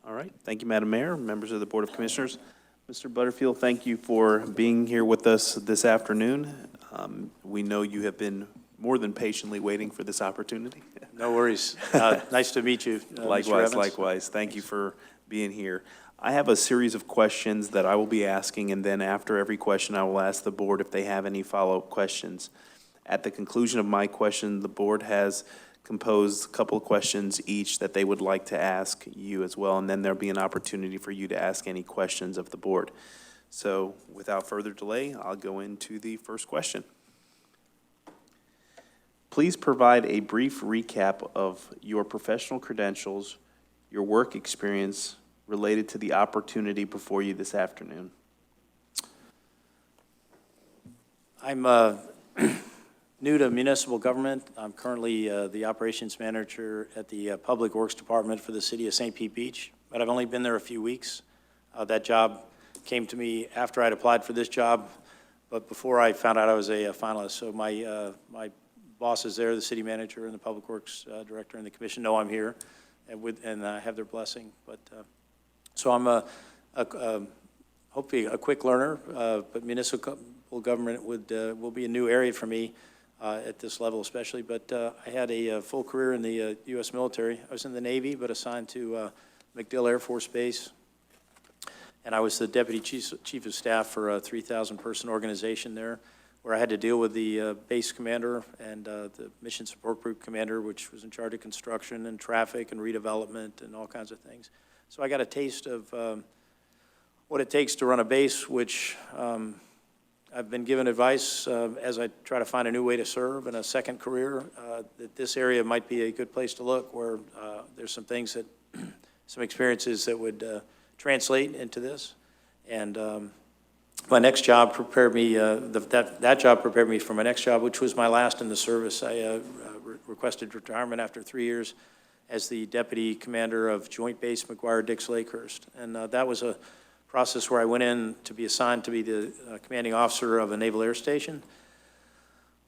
All right. Thank you, Madam Mayor, members of the Board of Commissioners. Mr. Butterfield, thank you for being here with us this afternoon. We know you have been more than patiently waiting for this opportunity. No worries. Nice to meet you, Likewise, Mr. Evans. likewise. Thank you for being here. I have a series of questions that I will be asking, and then after every question, I will ask the board if they have any follow-up questions. At the conclusion of my question, the board has composed a couple of questions each that they would like to ask you as well, and then there'll be an opportunity for you to ask any questions of the board. So without further delay, I'll go into the first question. Please provide a brief recap of your professional credentials, your work experience related to the opportunity before you this afternoon. I'm new to municipal government. I'm currently the operations manager at the Public Works Department for the city of St. Pete Beach, but I've only been there a few weeks. That job came to me after I'd applied for this job, but before I found out I was a finalist. So my bosses there, the city manager and the Public Works director and the commission know I'm here and have their blessing. But so I'm hopefully a quick learner, but municipal government will be a new area for me at this level especially. But I had a full career in the U.S. military. I was in the Navy, but assigned to MacDill Air Force Base. And I was the deputy chief of staff for a 3,000 person organization there, where I had to deal with the base commander and the mission support group commander, which was in charge of construction and traffic and redevelopment and all kinds of things. So I got a taste of what it takes to run a base, which I've been given advice as I try to find a new way to serve in a second career, that this area might be a good place to look, where there's some things that, some experiences that would translate into this. And my next job prepared me, that job prepared me for my next job, which was my last in the service. I requested retirement after 3 years as the deputy commander of Joint Base McGuire-Dix-Lakehurst. And that was a process where I went in to be assigned to be the commanding officer of a naval air station.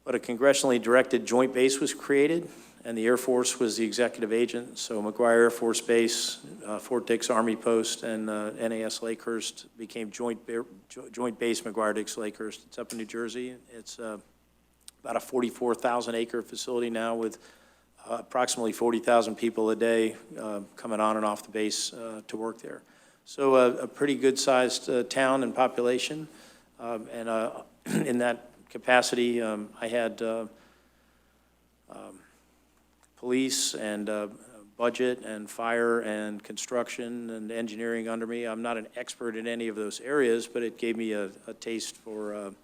But a congressionally directed joint base was created, and the Air Force was the executive agent. So McGuire Air Force Base, Fort Dix Army Post, and NAS Lakehurst became Joint Base McGuire-Dix-Lakehurst. It's up in New Jersey. It's about a 44,000 acre facility now with approximately 40,000 people a day coming on and off the base to work there. So a pretty good-sized town and population, and in that capacity, I had police and budget and fire and construction and engineering under me. I'm not an expert in any of those areas, but it gave me a taste for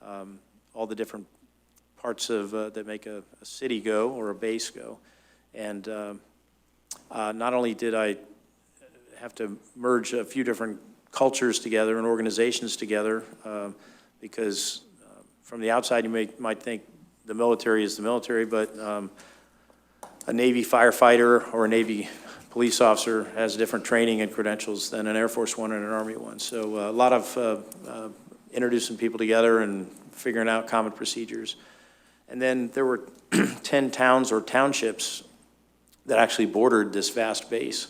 all the different parts of that make a city go or a base go. And not only did I have to merge a few different cultures together and organizations together, because from the outside you might think the military is the military, but a Navy firefighter or a Navy police officer has different training and credentials than an Air Force one and an Army one. So a lot of introducing people together and figuring out common procedures. And then there were 10 towns or townships that actually bordered this vast base.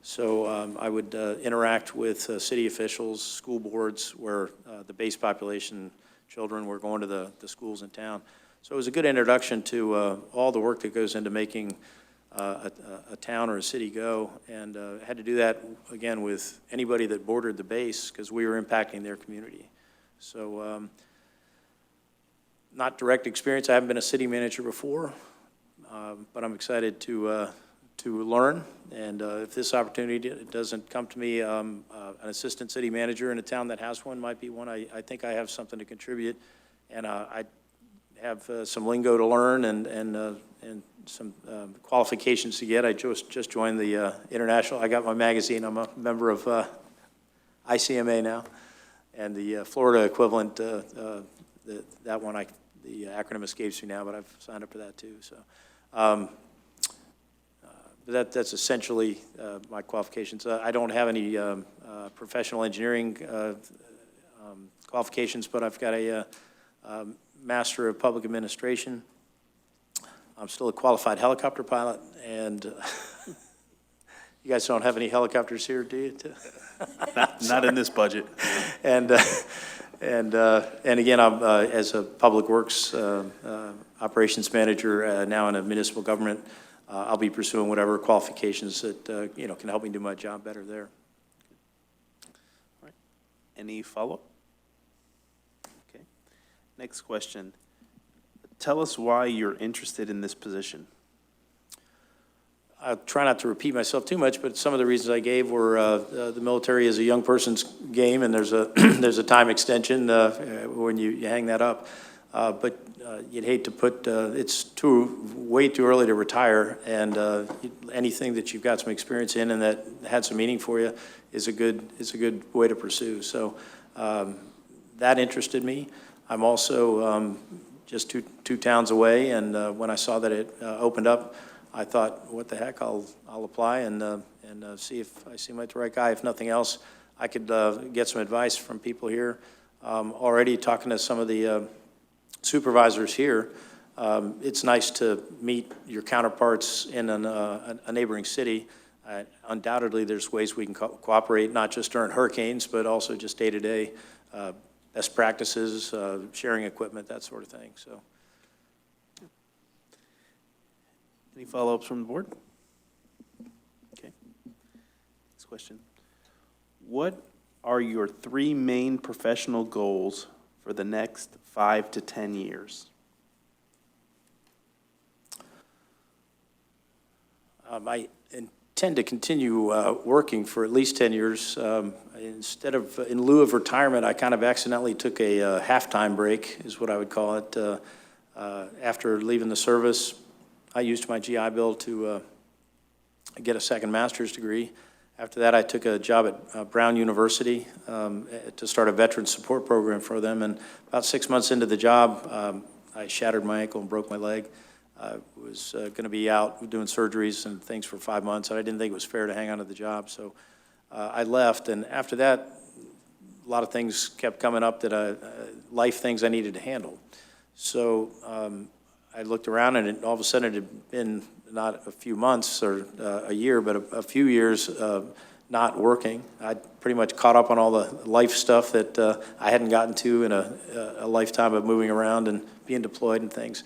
So I would interact with city officials, school boards, where the base population children were going to the schools in town. So it was a good introduction to all the work that goes into making a town or a city go. And I had to do that, again, with anybody that bordered the base, because we were impacting their community. So not direct experience. I haven't been a city manager before, but I'm excited to learn. And if this opportunity doesn't come to me, an assistant city manager in a town that has one might be one. I think I have something to contribute, and I have some lingo to learn and some qualifications to get. I just joined the international. I got my magazine. I'm a member of ICMA now, and the Florida equivalent. That one, the acronym escapes me now, but I've signed up for that too. So. That's essentially my qualifications. I don't have any professional engineering qualifications, but I've got a Master of Public Administration. I'm still a qualified helicopter pilot, and You guys don't have any helicopters here, do you? Not in this budget. And again, I'm, as a Public Works Operations Manager, now in a municipal government, I'll be pursuing whatever qualifications that, you know, can help me do my job better there. Any follow-up? Okay. Next question. Tell us why you're interested in this position. I'll try not to repeat myself too much, but some of the reasons I gave were the military is a young person's game, and there's a there's a time extension when you hang that up. But you'd hate to put it's way too early to retire, and anything that you've got some experience in and that had some meaning for you is a good way to pursue. So that interested me. I'm also just two towns away, and when I saw that it opened up, I thought, what the heck, I'll apply and see if I seem like the right guy. If nothing else, I could get some advice from people here. Already talking to some of the supervisors here, it's nice to meet your counterparts in a neighboring city. Undoubtedly, there's ways we can cooperate, not just during hurricanes, but also just day-to-day best practices, sharing equipment, that sort of thing. So. Any follow-ups from the board? Okay. Next question. What are your 3 main professional goals for the next 5 to 10 years? I intend to continue working for at least 10 years. In lieu of retirement, I kind of accidentally took a halftime break, is what I would call it. After leaving the service, I used my GI Bill to get a second master's degree. After that, I took a job at Brown University to start a veteran support program for them. And about 6 months into the job, I shattered my ankle and broke my leg. I was going to be out doing surgeries and things for 5 months, and I didn't think it was fair to hang on to the job. So I left, and after that, a lot of things kept coming up that life things I needed to handle. So I looked around, and all of a sudden it had been not a few months or a year, but a few years not working. I'd pretty much caught up on all the life stuff that I hadn't gotten to in a lifetime of moving around and being deployed and things.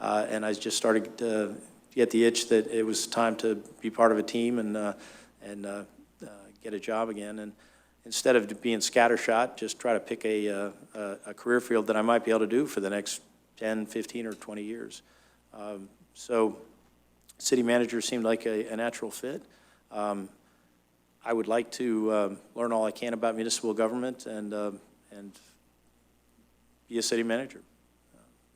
And I just started to get the itch that it was time to be part of a team and get a job again. And instead of being scattershot, just try to pick a career field that I might be able to do for the next 10, 15, or 20 years. So city manager seemed like a natural fit. I would like to learn all I can about municipal government and be a city manager.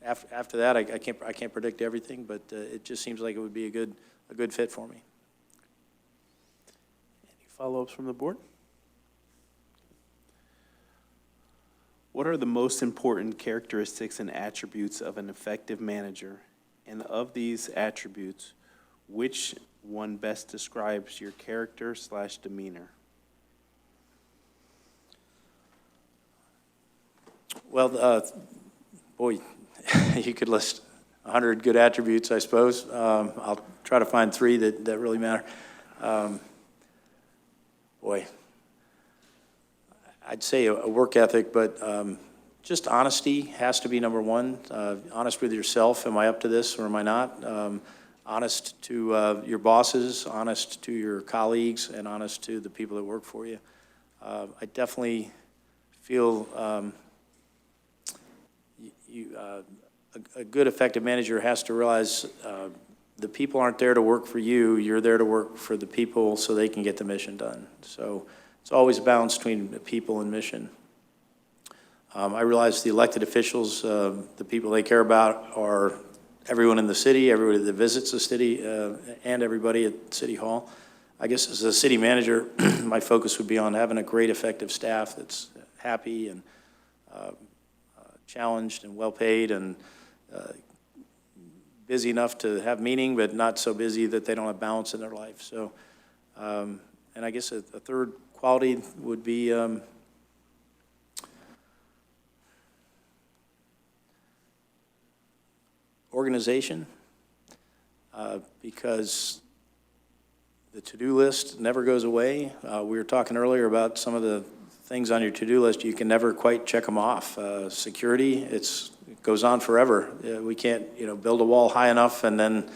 After that, I can't predict everything, but it just seems like it would be a good fit for me. Any follow-ups from the board? What are the most important characteristics and attributes of an effective manager? And of these attributes, which one best describes your character/demeanor? Well, boy, you could list 100 good attributes, I suppose. I'll try to find 3 that really matter. Boy, I'd say a work ethic, but just honesty has to be number one. Honest with yourself. Am I up to this or am I not? Honest to your bosses, honest to your colleagues, and honest to the people that work for you. I definitely feel a good, effective manager has to realize the people aren't there to work for you. You're there to work for the people so they can get the mission done. So it's always a balance between people and mission. I realize the elected officials, the people they care about are everyone in the city, everybody that visits the city, and everybody at City Hall. I guess as a city manager, my focus would be on having a great, effective staff that's happy and challenged and well-paid and busy enough to have meaning, but not so busy that they don't have balance in their life. So, and I guess a third quality would be organization, because The to-do list never goes away. We were talking earlier about some of the things on your to-do list. You can never quite check them off. Security, it goes on forever. We can't, build a wall high enough and then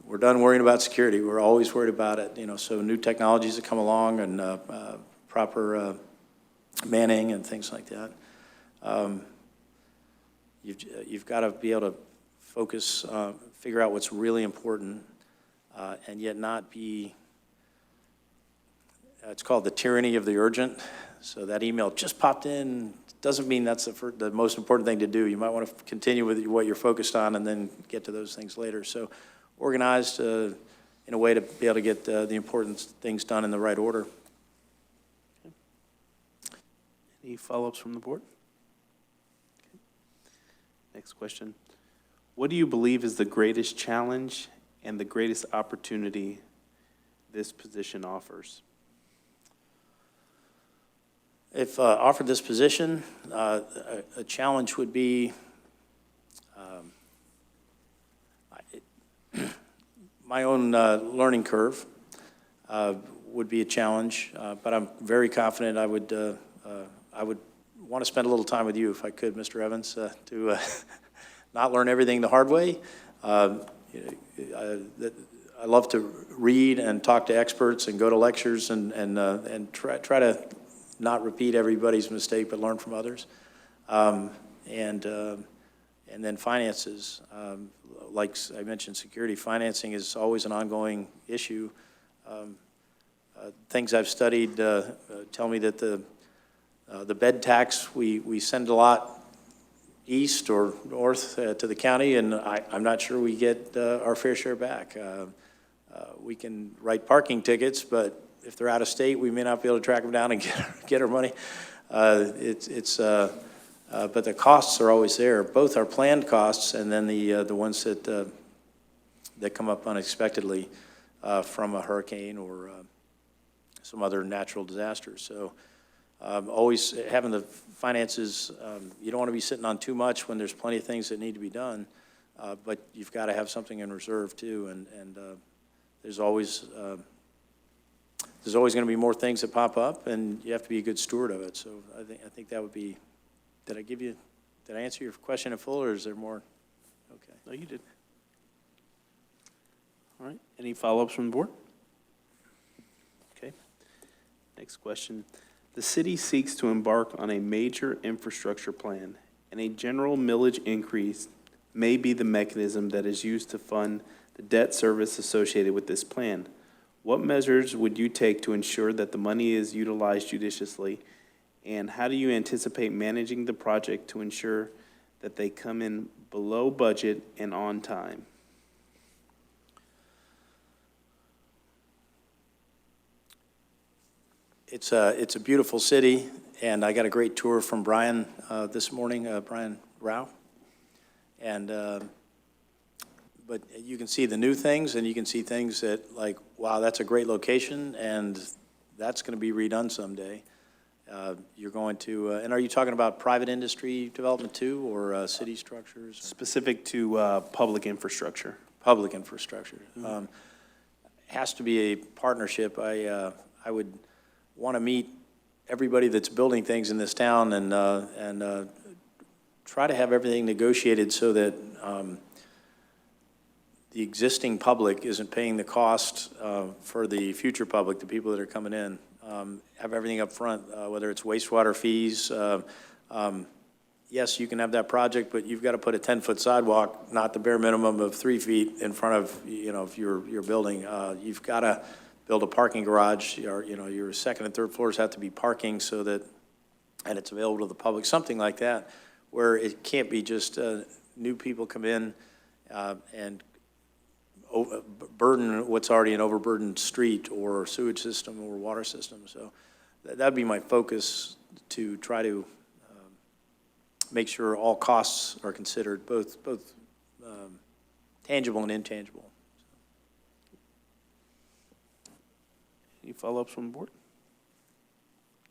we're done worrying about security. We're always worried about it, so new technologies that come along and proper manning and things like that. You've got to be able to focus, figure out what's really important, and yet not be, it's called the tyranny of the urgent. So that email just popped in, doesn't mean that's the most important thing to do. You might want to continue with what you're focused on and then get to those things later. So organized in a way to be able to get the important things done in the right order. Any follow-ups from the board? Okay. Next question. What do you believe is the greatest challenge and the greatest opportunity this position offers? If offered this position, a challenge would be my own learning curve would be a challenge, but I'm very confident I would want to spend a little time with you if I could, Mr. Evans, to not learn everything the hard way. I love to read and talk to experts and go to lectures and try to not repeat everybody's mistake, but learn from others. And then finances, like I mentioned, security financing is always an ongoing issue. Things I've studied tell me that the bed tax, we send a lot east or north to the county, and I'm not sure we get our fair share back. We can write parking tickets, but if they're out of state, we may not be able to track them down and get our money. But the costs are always there, both our planned costs and then the ones that come up unexpectedly from a hurricane or some other natural disaster. So always having the finances, you don't want to be sitting on too much when there's plenty of things that need to be done, but you've got to have something in reserve too, and there's always going to be more things that pop up, and you have to be a good steward of it. So I think that would be. Did I answer your question in full, or is there more? Okay. No, you did. All right. Any follow-ups from the board? Okay. Next question. The city seeks to embark on a major infrastructure plan, and a general millage increase may be the mechanism that is used to fund the debt service associated with this plan. What measures would you take to ensure that the money is utilized judiciously, and how do you anticipate managing the project to ensure that they come in below budget and on time? It's a beautiful city, and I got a great tour from Brian this morning, Brian Rao. And but you can see the new things, and you can see things that, like, wow, that's a great location, and that's going to be redone someday. You're going to, and are you talking about private industry development too, or city structures? Specific to public infrastructure. Public infrastructure. Mm-hmm. Has to be a partnership. I would want to meet everybody that's building things in this town and try to have everything negotiated so that the existing public isn't paying the cost for the future public, the people that are coming in. Have everything up front, whether it's wastewater fees. Yes, you can have that project, but you've got to put a 10-foot sidewalk, not the bare minimum of 3 feet in front of, if your building. You've got to build a parking garage. Your second and third floors have to be parking so that, and it's available to the public, something like that, where it can't be just new people come in and burden what's already an overburdened street or sewage system or water system. So that'd be my focus, to try to make sure all costs are considered, both tangible and intangible. Any follow-ups from the board?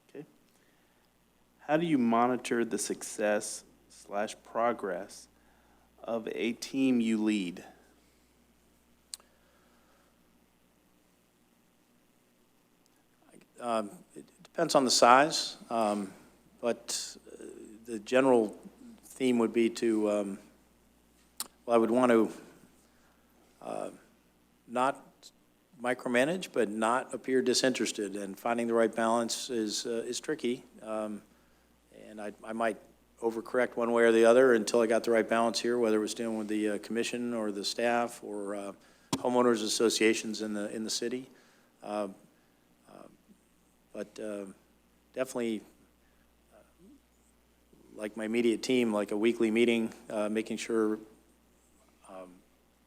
Okay. How do you monitor the success/progress of a team you lead? It depends on the size, but the general theme would be to, well, I would want to not micromanage, but not appear disinterested, and finding the right balance is tricky. And I might overcorrect one way or the other until I got the right balance here, whether it was dealing with the commission or the staff or homeowners associations in the city. But definitely, like my immediate team, like a weekly meeting, making sure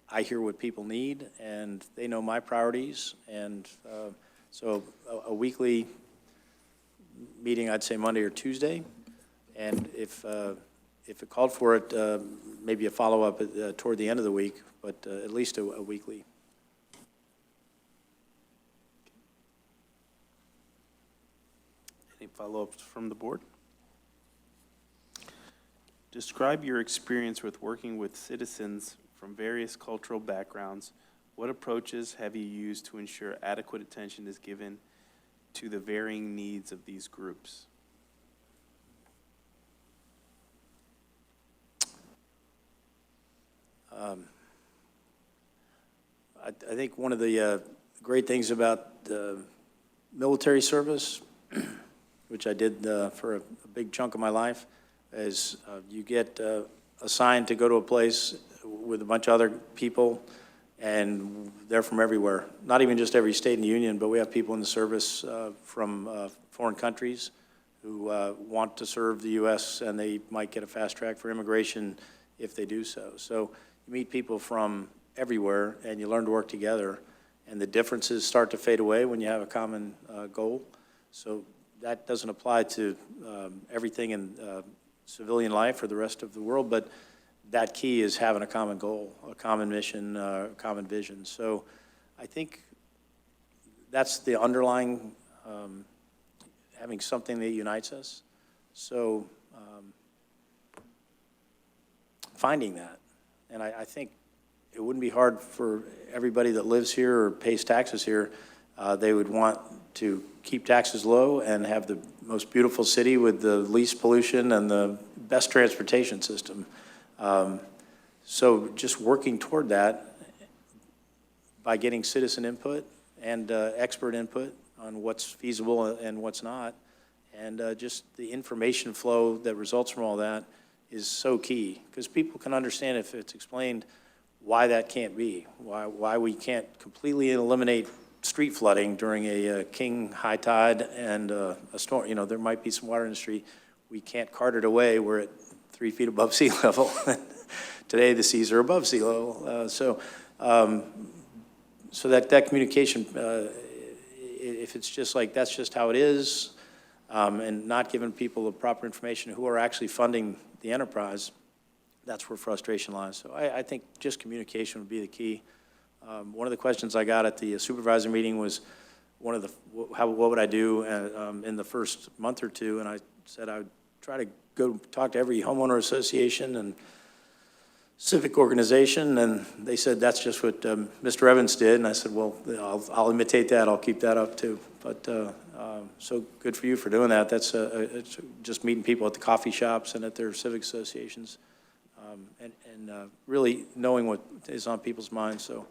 I hear what people need and they know my priorities. And so a weekly meeting, I'd say Monday or Tuesday. And if it called for it, maybe a follow-up toward the end of the week, but at least a weekly. Any follow-ups from the board? Describe your experience with working with citizens from various cultural backgrounds. What approaches have you used to ensure adequate attention is given to the varying needs of these groups? I think one of the great things about the military service, which I did for a big chunk of my life, is you get assigned to go to a place with a bunch of other people, and they're from everywhere. Not even just every state in the union, but we have people in the service from foreign countries who want to serve the U.S., and they might get a fast track for immigration if they do so. So you meet people from everywhere, and you learn to work together, and the differences start to fade away when you have a common goal. So that doesn't apply to everything in civilian life or the rest of the world, but that key is having a common goal, a common mission, a common vision. So I think that's the underlying, having something that unites us. So finding that. And I think it wouldn't be hard for everybody that lives here or pays taxes here. They would want to keep taxes low and have the most beautiful city with the least pollution and the best transportation system. So just working toward that by getting citizen input and expert input on what's feasible and what's not, and just the information flow that results from all that is so key, because people can understand if it's explained why that can't be, why we can't completely eliminate street flooding during a king high tide and a storm. You know, there might be some water in the street. We can't cart it away. We're at 3 feet above sea level. Today the seas are above sea level. So that communication, if it's just like that's just how it is, and not giving people the proper information who are actually funding the enterprise, that's where frustration lies. So I think just communication would be the key. One of the questions I got at the supervisor meeting was what would I do in the first month or two, and I said I would try to go talk to every homeowner association and civic organization, and they said that's just what Mr. Evans did, and I said, well, I'll imitate that. I'll keep that up too. But so good for you for doing that. That's it's just meeting people at the coffee shops and at their civic associations, and really knowing what is on people's minds. So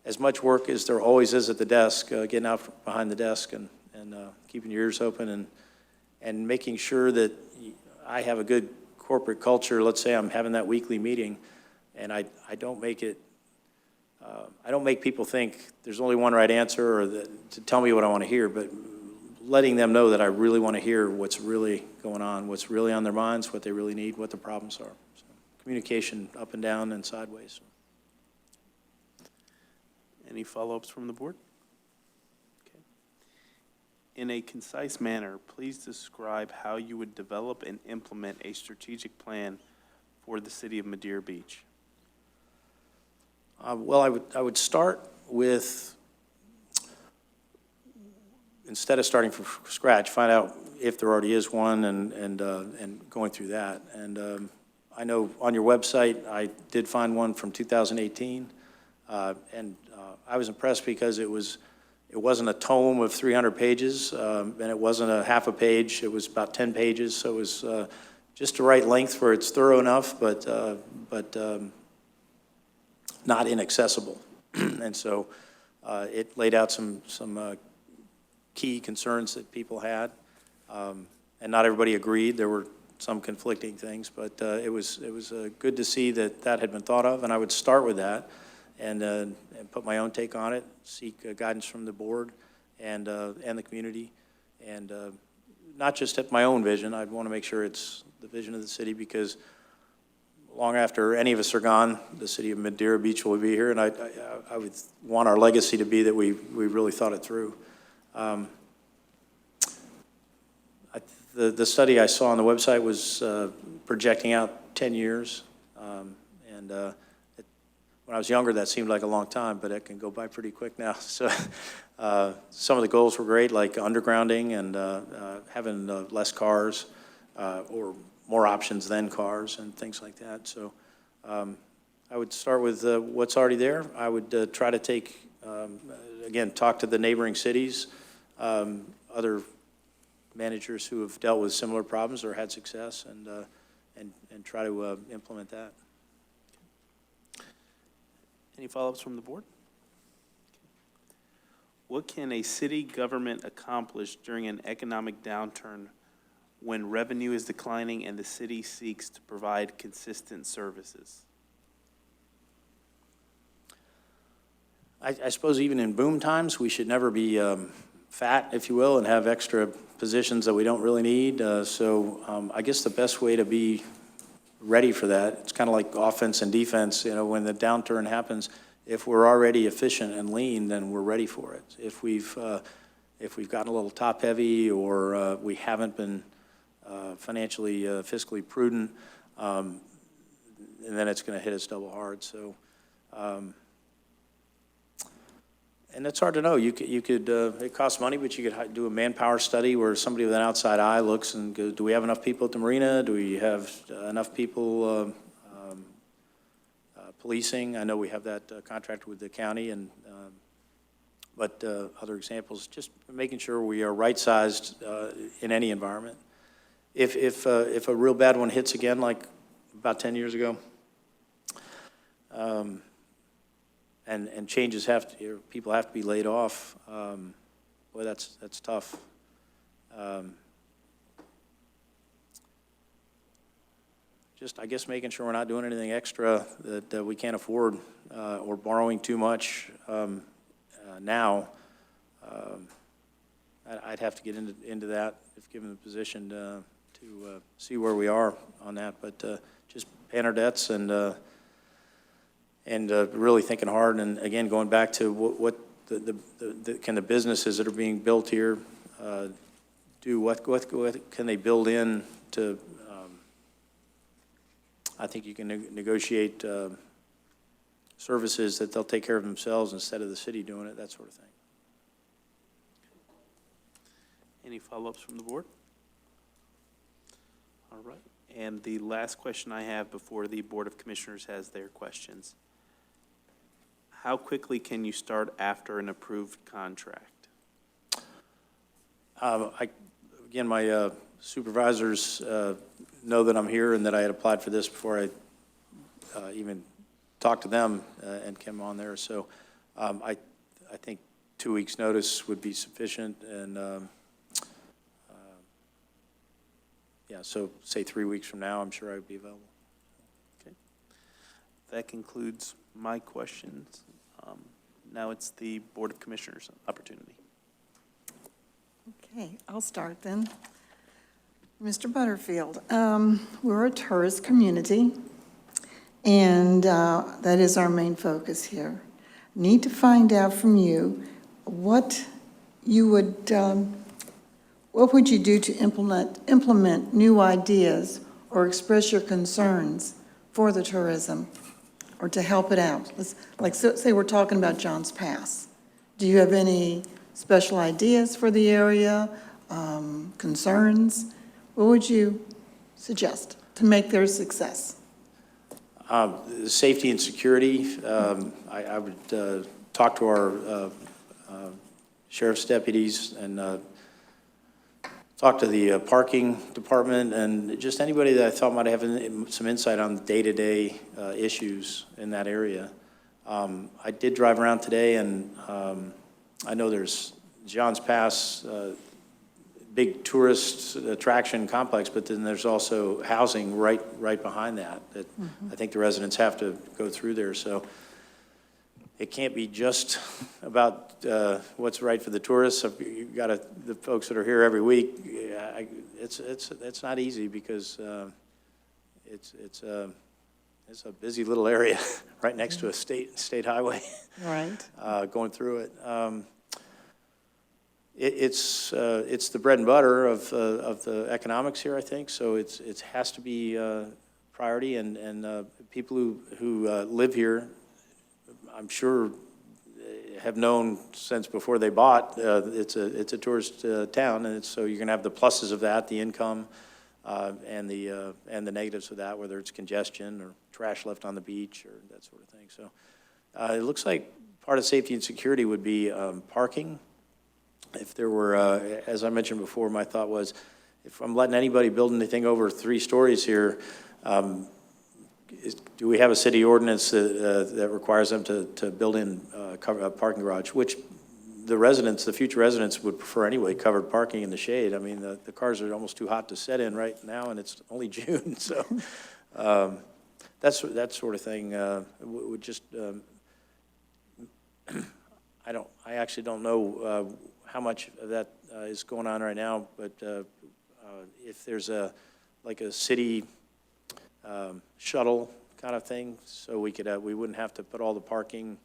as much work as there always is at the desk, getting out behind the desk and keeping your ears open and making sure that I have a good corporate culture. Let's say I'm having that weekly meeting, and I don't make it, I don't make people think there's only one right answer or to tell me what I want to hear, but letting them know that I really want to hear what's really going on, what's really on their minds, what they really need, what the problems are. So communication up and down and sideways. Any follow-ups from the board? Okay. In a concise manner, please describe how you would develop and implement a strategic plan for the city of Madeira Beach. Well, I would start with, instead of starting from scratch, find out if there already is one and going through that. And I know on your website I did find one from 2018, and I was impressed because it was it wasn't a tome of 300 pages, and it wasn't a half a page. It was about 10 pages, so it was just the right length where it's thorough enough, but not inaccessible. And so it laid out some key concerns that people had, and not everybody agreed. There were some conflicting things, but it was good to see that that had been thought of, and I would start with that and put my own take on it, seek guidance from the board and the community, and not just at my own vision. I'd want to make sure it's the vision of the city, because long after any of us are gone, the city of Madeira Beach will be here, and I would want our legacy to be that we really thought it through. The study I saw on the website was projecting out 10 years, and when I was younger, that seemed like a long time, but it can go by pretty quick now. So some of the goals were great, like undergrounding and having less cars or more options than cars and things like that. So I would start with what's already there. I would try to take, again, talk to the neighboring cities, other managers who have dealt with similar problems or had success, and try to implement that. Any follow-ups from the board? What can a city government accomplish during an economic downturn when revenue is declining and the city seeks to provide consistent services? I suppose even in boom times, we should never be fat, if you will, and have extra positions that we don't really need. So I guess the best way to be ready for that, it's kind of like offense and defense. You know, when the downturn happens, if we're already efficient and lean, then we're ready for it. If we've gotten a little top heavy, or we haven't been financially, fiscally prudent, and then it's going to hit us double hard. So, and it's hard to know. You could it costs money, but you could do a manpower study where somebody with an outside eye looks and goes, do we have enough people at the marina? Do we have enough people policing? I know we have that contract with the county, and but other examples, just making sure we are right-sized in any environment. If a real bad one hits again, like about 10 years ago, and changes have to, people have to be laid off, boy, that's tough. Just, I guess, making sure we're not doing anything extra that we can't afford, or borrowing too much now. I'd have to get into that if given the position to see where we are on that. But just paying our debts and really thinking hard. And again, going back to what can the businesses that are being built here do? What can they build in to? I think you can negotiate services that they'll take care of themselves instead of the city doing it, that sort of thing. Any follow-ups from the board? All right. And the last question I have before the Board of Commissioners has their questions. How quickly can you start after an approved contract? Again, my supervisors know that I'm here and that I had applied for this before I even talked to them and came on there. So I think 2 weeks' notice would be sufficient, and yeah, so say 3 weeks from now, I'm sure I would be available. Okay. That concludes my questions. Now it's the Board of Commissioners' opportunity. Okay, I'll start then. Mr. Butterfield, we're a tourist community, and that is our main focus here. Need to find out from you what you would, what would you do to implement new ideas or express your concerns for the tourism, or to help it out? Say we're talking about John's Pass. Do you have any special ideas for the area, concerns? What would you suggest to make their success? Safety and security. I would talk to our sheriff's deputies and talked to the parking department and just anybody that I thought might have some insight on the day-to-day issues in that area. I did drive around today, and I know there's John's Pass, big tourist attraction complex, but then there's also housing right behind that I think the residents have to go through there. So it can't be just about what's right for the tourists. You've got the folks that are here every week. It's not easy because it's a busy little area right next to a state highway. Right. Going through it. It's the bread and butter of the economics here, I think. So it has to be priority, and people who live here, I'm sure, have known since before they bought. It's a tourist town, and so you're going to have the pluses of that, the income, and the negatives of that, whether it's congestion or trash left on the beach or that sort of thing. So it looks like part of safety and security would be parking. If there were, as I mentioned before, my thought was, if I'm letting anybody build anything over 3 stories here, do we have a city ordinance that requires them to build in a parking garage, which the future residents would prefer anyway, covered parking in the shade. I mean, the cars are almost too hot to sit in right now, and it's only June, so that sort of thing would just, I actually don't know how much of that is going on right now, but if there's like a city shuttle kind of thing, so we wouldn't have to put all the parking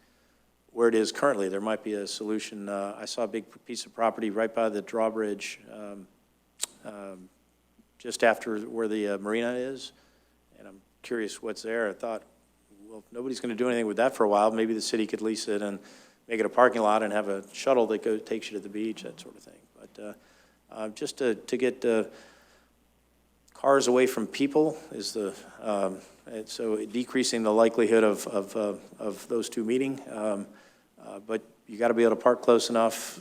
where it is currently. There might be a solution. I saw a big piece of property right by the drawbridge, just after where the marina is, and I'm curious what's there. I thought, well, if nobody's going to do anything with that for a while, maybe the city could lease it and make it a parking lot and have a shuttle that takes you to the beach, that sort of thing. But just to get cars away from people is so decreasing the likelihood of those two meeting. But you got to be able to park close enough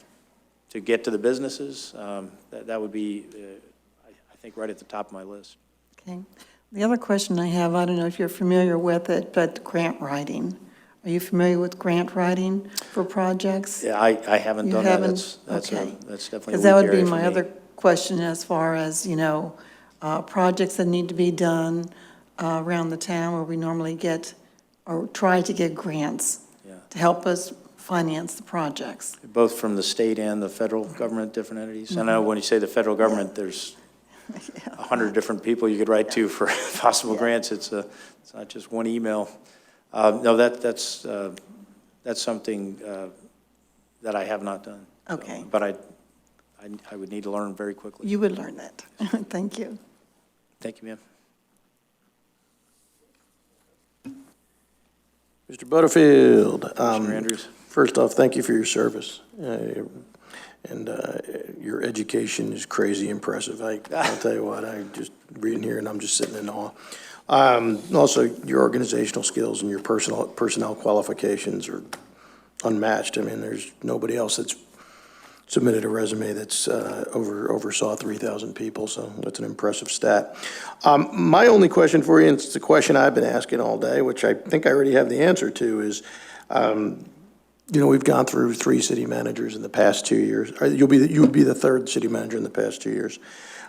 to get to the businesses. That would be, I think, right at the top of my list. Okay. The other question I have, I don't know if you're familiar with it, but grant writing. Are you familiar with grant writing for projects? Yeah, I haven't You done haven't? that. Okay. That's definitely a Because that weak would be area for my me. other question as far as, projects that need to be done around the town where we normally get or try to get grants to help us finance the projects. Both from the state and the federal government, different entities. I know when you say the federal government, there's 100 different people you could write to for possible grants. It's not just one email. No, that's something that I have not done. Okay. So, but I would need to learn very quickly. You would learn that. Thank you. Thank you, ma'am. Mr. Butterfield, Commissioner Andrews. first off, thank you for your service. And your education is crazy impressive. I'll tell you what, I just reading here and I'm just sitting in awe. Also, your organizational skills and your personnel qualifications are unmatched. I mean, there's nobody else that's submitted a resume that's oversaw 3,000 people, so that's an impressive stat. My only question for you, and it's the question I've been asking all day, which I think I already have the answer to, is, we've gone through 3 city managers in the past 2 years. You'll be the 3rd city manager in the past 2 years.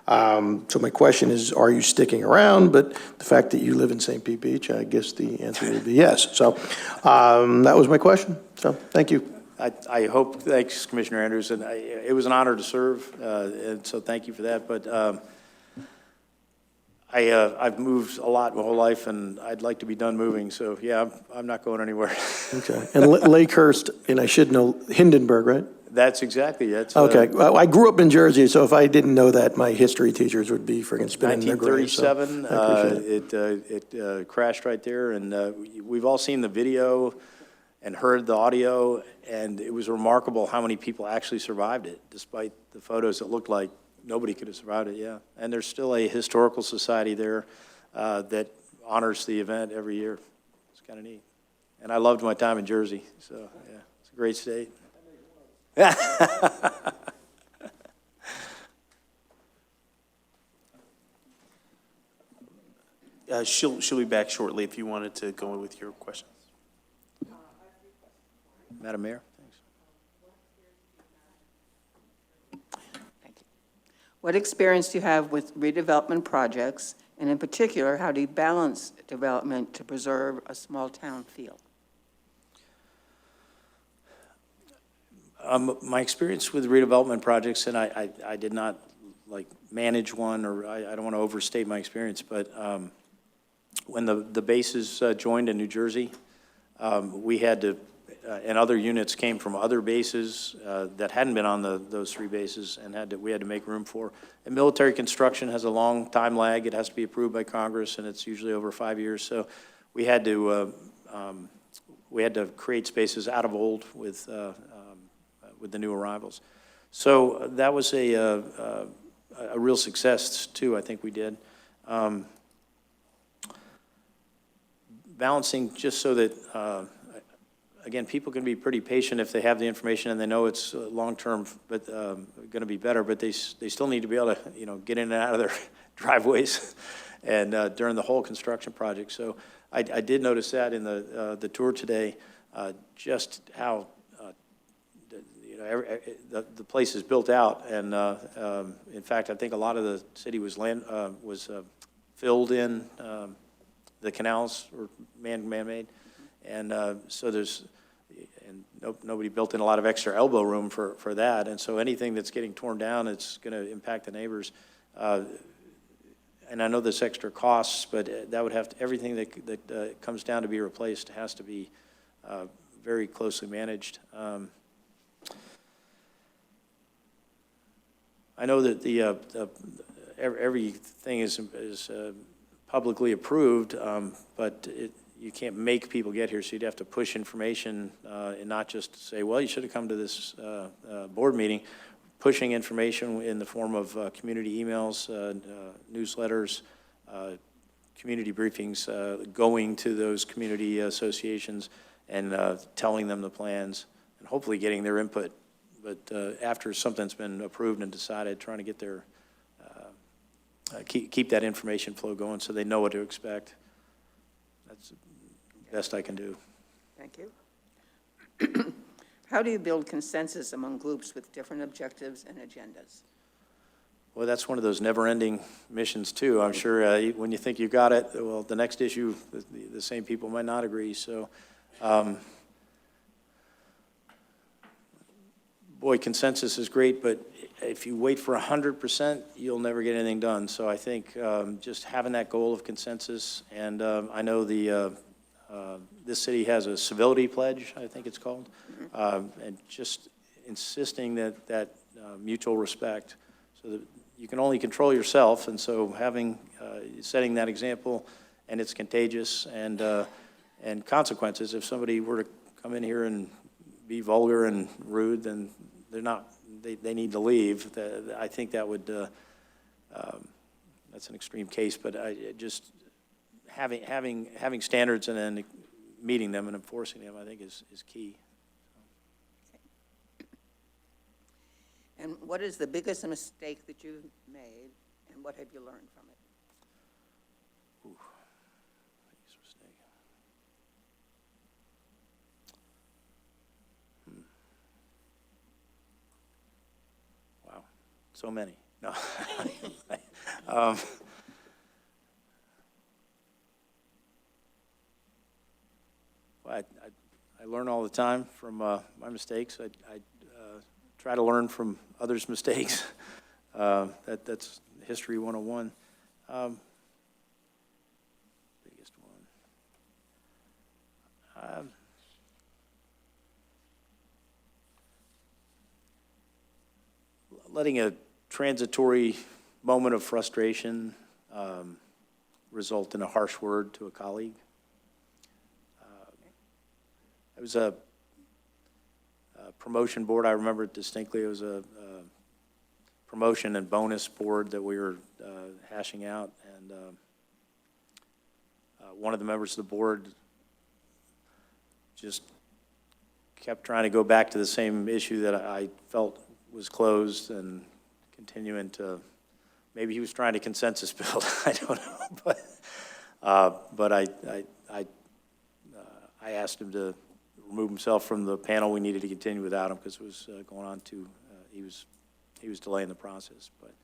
So my question is, are you sticking around? But the fact that you live in St. Pete Beach, I guess the answer would be yes. So that was my question. So thank you. I hope, thanks, Commissioner Andrews, and it was an honor to serve, and so thank you for that. But I've moved a lot my whole life, and I'd like to be done moving. So yeah, I'm not going anywhere. Okay. And Lakehurst, and I should know Hindenburg, right? That's exactly it. Okay. Well, I grew up in Jersey, so if I didn't know that, my history teachers would be friggin' spinning their graves. So 1937, it crashed right there, and we've all seen the video and heard the audio, and it was remarkable how many people actually survived it, despite the photos that looked like nobody could have survived it, yeah. And there's still a historical society there that honors the event every year. It's kind of neat. And I loved my time in Jersey, so yeah, it's a great state. She'll be back shortly if you wanted to go in with your questions. Madam Mayor? Thanks. Thank you. What experience do you have with redevelopment projects, and in particular, how do you balance development to preserve a small-town feel? My experience with redevelopment projects, and I did not like manage one, or I don't want to overstate my experience, but when the bases joined in New Jersey, we had to, and other units came from other bases that hadn't been on those three bases, and we had to make room for. And military construction has a long time lag. It has to be approved by Congress, and it's usually over 5 years. So we had to create spaces out of old with the new arrivals. So that was a real success too. I think we did. Balancing just so that, again, people can be pretty patient if they have the information and they know it's long-term, but going to be better. But they still need to be able to, get in and out of their driveways, and during the whole construction project. So I did notice that in the tour today, just how the place is built out, and in fact, I think a lot of the city was filled in. The canals were man-made, and so nobody built in a lot of extra elbow room for that, and so anything that's getting torn down, it's going to impact the neighbors. And I know there's extra costs, but that would have to, everything that comes down to be replaced has to be very closely managed. I know that everything is publicly approved, but you can't make people get here, so you'd have to push information and not just say, well, you should have come to this board meeting. Pushing information in the form of community emails, newsletters, community briefings, going to those community associations and telling them the plans, and hopefully getting their input. But after something's been approved and decided, trying to get their keep that information flow going so they know what to expect. That's the best I can do. Thank you. How do you build consensus among groups with different objectives and agendas? Well, that's one of those never-ending missions, too. I'm sure when you think you got it, well, the next issue, the same people might not agree. So, boy, consensus is great, but if you wait for 100%, you'll never get anything done. So I think just having that goal of consensus, and I know this city has a civility pledge, I think it's called, and just insisting that mutual respect, so that you can only control yourself, and so setting that example, and it's contagious, and consequences. If somebody were to come in here and be vulgar and rude, then they need to leave. I think that would, that's an extreme case, but just having standards and then meeting them and enforcing them, I think is key. And what is the biggest mistake that you've made, and what have you learned from it? Biggest mistake. Wow, so many. No. Well, I learn all the time from my mistakes. I try to learn from others' mistakes. That's History 101. Biggest one. Letting a transitory moment of frustration result in a harsh word to a colleague. It was a promotion board. I remember it distinctly. It was a promotion and bonus board that we were hashing out, and one of the members of the board just kept trying to go back to the same issue that I felt was closed and continuing to, maybe he was trying to consensus build, I don't know, but I asked him to remove himself from the panel. We needed to continue without him because it was going on too, he was delaying the process, but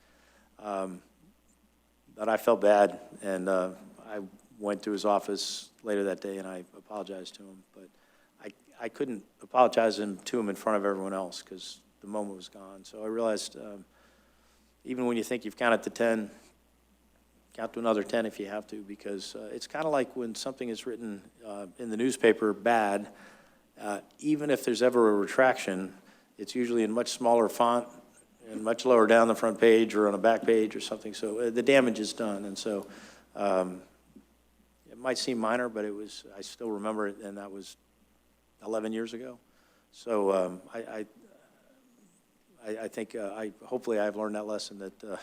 I felt bad, and I went to his office later that day and I apologized to him, but I couldn't apologize to him in front of everyone else because the moment was gone. So I realized even when you think you've counted to 10, count to another 10 if you have to, because it's kind of like when something is written in the newspaper bad, even if there's ever a retraction, it's usually in much smaller font and much lower down the front page or on a back page or something. So the damage is done. And so it might seem minor, but I still remember it, and that was 11 years ago. So I think hopefully I've learned that lesson that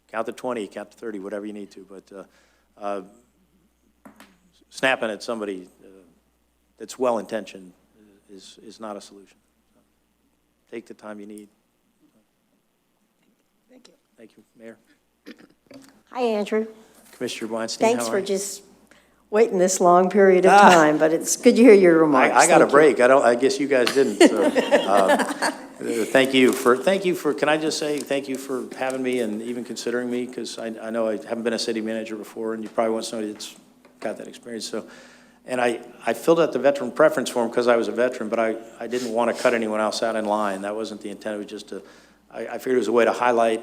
count to 20, count to 30, whatever you need to. But snapping at somebody that's well-intentioned is not a solution. So take the time you need. Thank you. Thank you, Mayor. Hi, Andrew. Commissioner Weinstein, Thanks how for are you? just waiting this long period of time, but it's good to hear your remarks. I got a Thank you. break. I guess you guys didn't. So, thank you for, can I just say thank you for having me and even considering me, because I know I haven't been a city manager before, and you probably want somebody that's got that experience. So, and I filled out the veteran preference form because I was a veteran, but I didn't want to cut anyone else out in line. That wasn't the intent. It was just I figured it was a way to highlight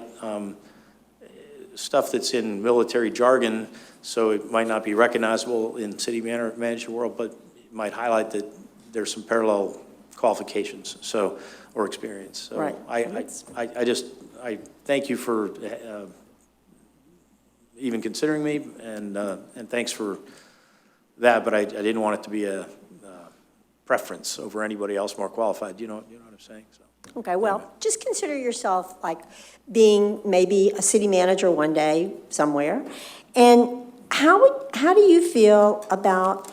stuff that's in military jargon, so it might not be recognizable in city manager world, but it might highlight that there's some parallel qualifications, so, or experience. So Right. I thank you for even considering me, and thanks for that, but I didn't want it to be a preference over anybody else more qualified. You know what I'm saying? So. Okay, well, just consider yourself like being maybe a city manager one day somewhere. And how do you feel about,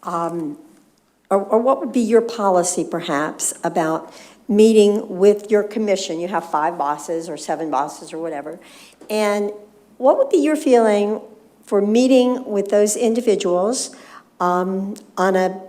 or what would be your policy perhaps about meeting with your commission? You have 5 bosses or 7 bosses or whatever. And what would be your feeling for meeting with those individuals on a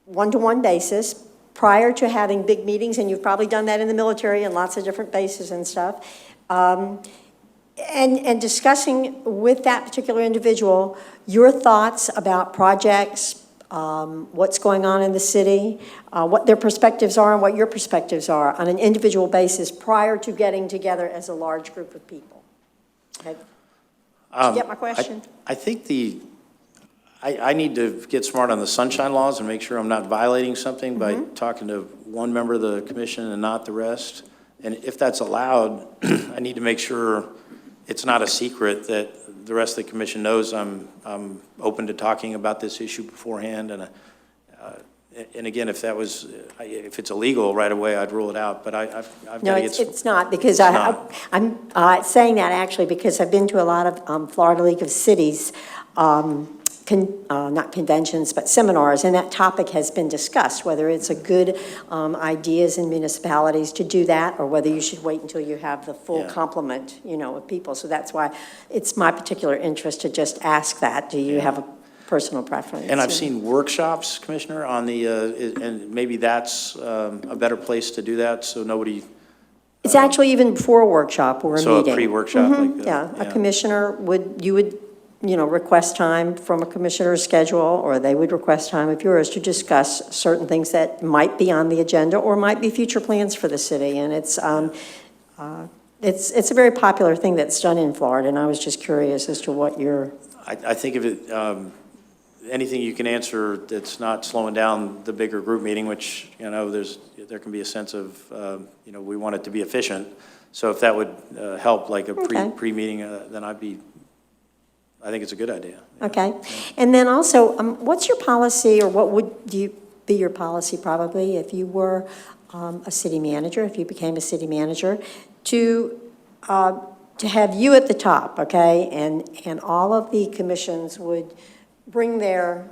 one-to-one basis prior to having big meetings, and you've probably done that in the military and lots of different bases and stuff, and discussing with that particular individual your thoughts about projects, what's going on in the city, what their perspectives are and what your perspectives are on an individual basis prior to getting together as a large group of people. Okay. Did you get my question? I think I need to get smart on the sunshine laws and make sure I'm not violating something by talking to one member of the commission and not the rest. And if that's allowed, I need to make sure it's not a secret that the rest of the commission knows I'm open to talking about this issue beforehand. And again, if it's illegal right away, I'd rule it out. But I've got to No, get. it's not, because It's not. I'm saying that actually because I've been to a lot of Florida League of Cities, not conventions, but seminars, and that topic has been discussed, whether it's a good ideas in municipalities to do that, or whether you should wait until you have the full complement, of people. So that's why it's my particular interest to just ask that. Do you have a personal preference? And I've seen workshops, Commissioner, on the, and maybe that's a better place to do that, so nobody. It's actually even before a workshop or a meeting. So a pre-workshop like that. Yeah, a commissioner you would request time from a commissioner's schedule, or they would request time of yours to discuss certain things that might be on the agenda or might be future plans for the city. And it's a very popular thing that's done in Florida, and I was just curious as to what your... I think of it, anything you can answer that's not slowing down the bigger group meeting, which, there can be a sense of, we want it to be efficient. So if that would help, like a pre-meeting, then I think it's a good idea. Okay. And then also, what's your policy, or what would be your policy probably if you were a city manager, if you became a city manager, to have you at the top, okay? And all of the commissions would bring their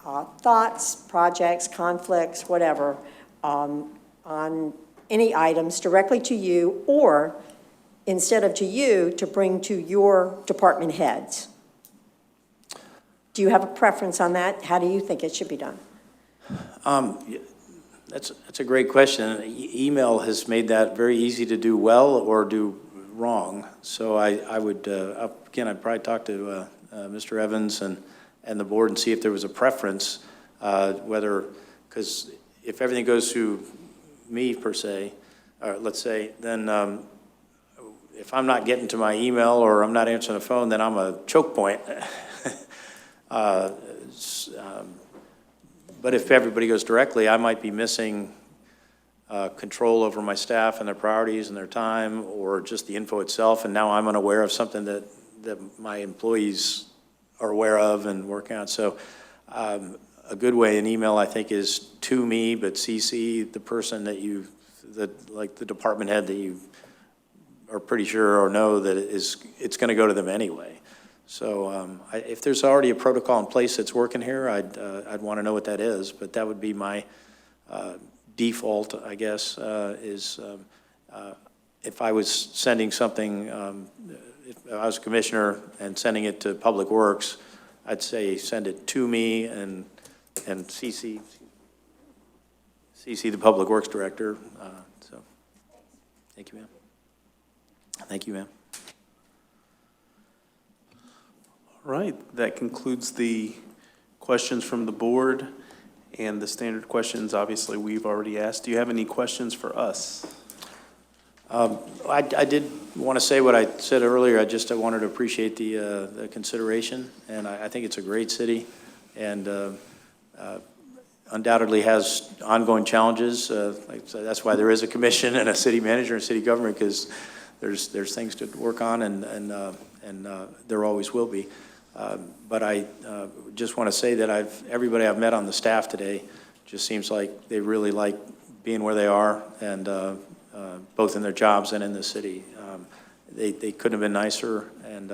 thoughts, projects, conflicts, whatever, on any items directly to you, or instead of to you, to bring to your department heads? Do you have a preference on that? How do you think it should be done? That's a great question. Email has made that very easy to do well or do wrong. So I would, again, I'd probably talk to Mr. Evans and the board and see if there was a preference, whether, because if everything goes through me per se, or let's say, then if I'm not getting to my email or I'm not answering the phone, then I'm a choke point. But if everybody goes directly, I might be missing control over my staff and their priorities and their time, or just the info itself, and now I'm unaware of something that my employees are aware of and working on. So a good way in email, I think, is to me, but CC the person like the department head that you are pretty sure or know that it's going to go to them anyway. So if there's already a protocol in place that's working here, I'd want to know what that is, but that would be my default, I guess, is if I was sending something, if I was a commissioner and sending it to Public Works, I'd say send it to me and CC the Public Works Director. So, thank you, ma'am. Thank you, ma'am. All right, that concludes the questions from the board and the standard questions, obviously, we've already asked. Do you have any questions for us? I did want to say what I said earlier. I wanted to appreciate the consideration, and I think it's a great city, and undoubtedly has ongoing challenges. So that's why there is a commission and a city manager and city government, because there's things to work on, and there always will be. But I just want to say that everybody I've met on the staff today just seems like they really like being where they are, and both in their jobs and in the city. They couldn't have been nicer, and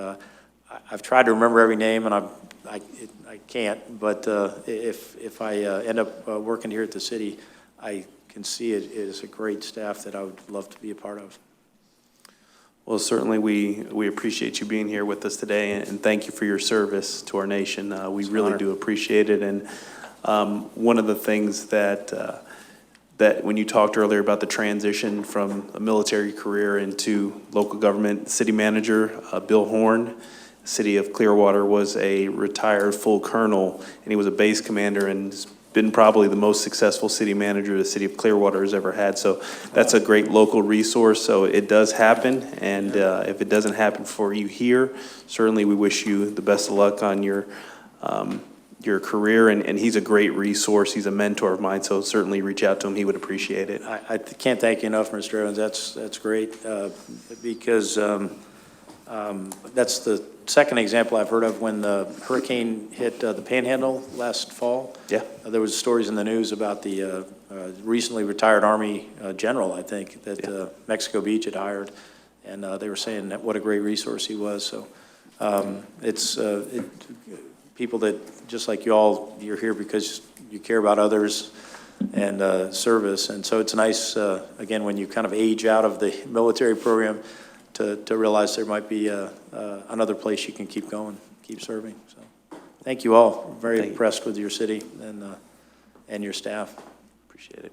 I've tried to remember every name, and I can't, but if I end up working here at the city, I can see it is a great staff that I would love to be a part of. Well, certainly, we appreciate you being here with us today, and thank you for your service to our nation. We really do appreciate it, and one of the things that when you talked earlier about the transition from a military career into local government, city manager, Bill Horn, city of Clearwater, was a retired full colonel, and he was a base commander, and has been probably the most successful city manager the city of Clearwater has ever had. So that's a great local resource. So it does happen, and if it doesn't happen for you here, certainly we wish you the best of luck on your career, and he's a great resource. He's a mentor of mine, so certainly reach out to him. He would appreciate it. I can't thank you enough, Mr. Evans. That's great, because that's the second example I've heard of when the hurricane hit the Panhandle last fall. Yeah. There was stories in the news about the recently retired Army general, I think, that Mexico Beach had hired, and they were saying that what a great resource he was. So it's people that, just like you all, you're here because you care about others and service. And so it's nice, again, when you kind of age out of the military program, to realize there might be another place you can keep going, keep serving. So thank you all. Very impressed with your city and your staff. Appreciate it.